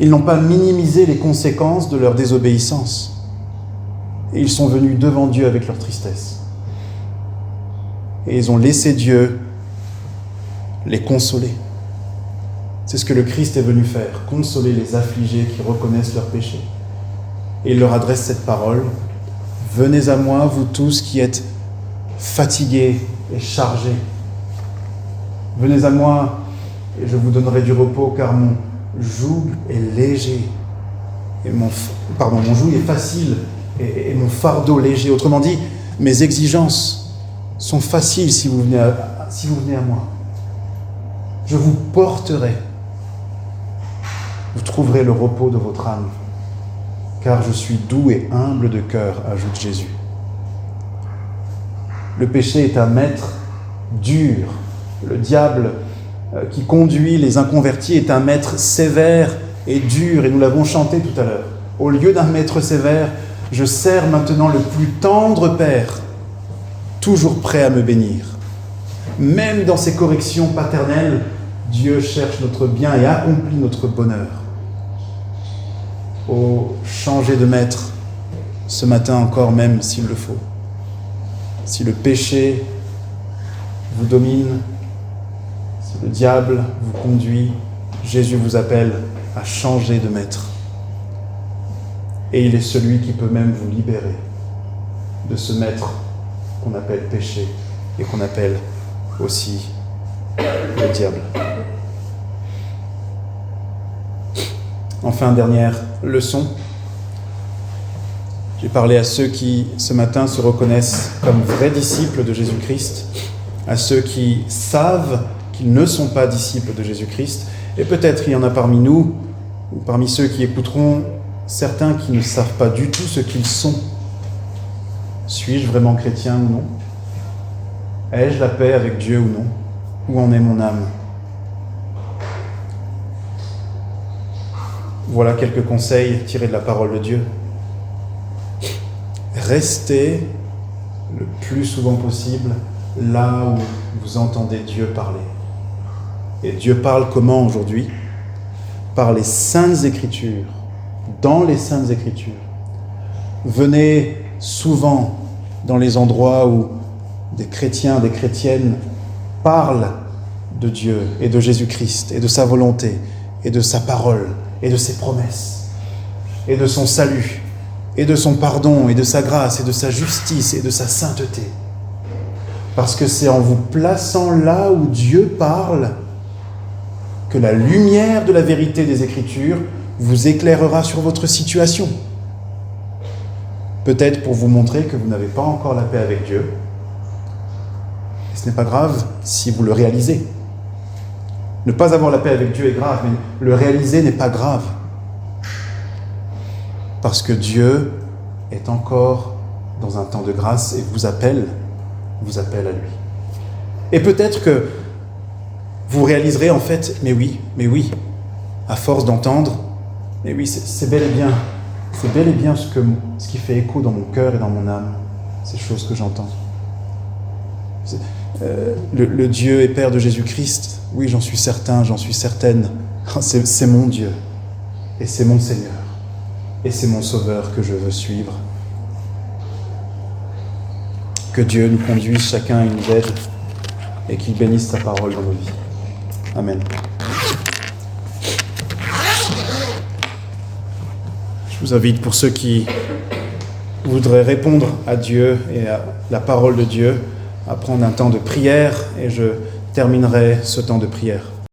Ils n'ont pas minimisé les conséquences de leur désobéissance et ils sont venus devant Dieu avec leur tristesse. Et ils ont laissé Dieu les consoler. C'est ce que le Christ est venu faire, consoler les affligés qui reconnaissent leurs péchés. Et il leur adresse cette parole: « Venez à moi, vous tous qui êtes fatigués et chargés. Venez à moi et je vous donnerai du repos, car mon joug est léger. Et mon joug est facile et mon fardeau léger. » Autrement dit, mes exigences sont faciles si vous venez à moi. Je vous porterai. Vous trouverez le repos de votre âme, car je suis doux et humble de cœur, ajoute Jésus. Le péché est un maître dur. Le diable qui conduit les inconvertis est un maître sévère et dur, et nous l'avons chanté tout à l'heure. Au lieu d'un maître sévère, je sers maintenant le plus tendre Père, toujours prêt à me bénir. Même dans ses corrections paternelles, Dieu cherche notre bien et accomplit notre bonheur. Oh, changez de maître ce matin encore, même s'il le faut. Si le péché vous domine, si le diable vous conduit, Jésus vous appelle à changer de maître. Et il est celui qui peut même vous libérer de ce maître qu'on appelle péché et qu'on appelle aussi le diable. Enfin, dernière leçon. J'ai parlé à ceux qui, ce matin, se reconnaissent comme vrais disciples de Jésus-Christ, à ceux qui savent qu'ils ne sont pas disciples de Jésus-Christ, et peut-être il y en a parmi nous, ou parmi ceux qui écouteront, certains qui ne savent pas du tout ce qu'ils sont. Suis-je vraiment chrétien ou non? Ai-je la paix avec Dieu ou non? Où en est mon âme? Voilà quelques conseils tirés de la parole de Dieu. Restez le plus souvent possible là où vous entendez Dieu parler. Et Dieu parle comment aujourd'hui? Par les Saintes Écritures, dans les Saintes Écritures. Venez souvent dans les endroits où des chrétiens, des chrétiennes parlent de Dieu et de Jésus-Christ et de sa volonté et de sa parole et de ses promesses et de son salut et de son pardon et de sa grâce et de sa justice et de sa sainteté. Parce que c'est en vous plaçant là où Dieu parle que la lumière de la vérité des Écritures vous éclairera sur votre situation. Peut-être pour vous montrer que vous n'avez pas encore la paix avec Dieu. Et ce n'est pas grave si vous le réalisez. Ne pas avoir la paix avec Dieu est grave, mais le réaliser n'est pas grave. Parce que Dieu est encore dans un temps de grâce et vous appelle à lui. Et peut-être que vous réaliserez en fait, mais oui, à force d'entendre, mais oui, c'est bel et bien ce qui fait écho dans mon cœur et dans mon âme, ces choses que j'entends. Le Dieu et Père de Jésus-Christ, oui, j'en suis certain, j'en suis certaine, c'est mon Dieu, et c'est mon Seigneur, et c'est mon Sauveur que je veux suivre. Que Dieu nous conduise chacun et nous aide, et qu'il bénisse sa parole dans nos vies. Amen. Je vous invite, pour ceux qui voudraient répondre à Dieu et à la parole de Dieu, à prendre un temps de prière, et je terminerai ce temps de prière.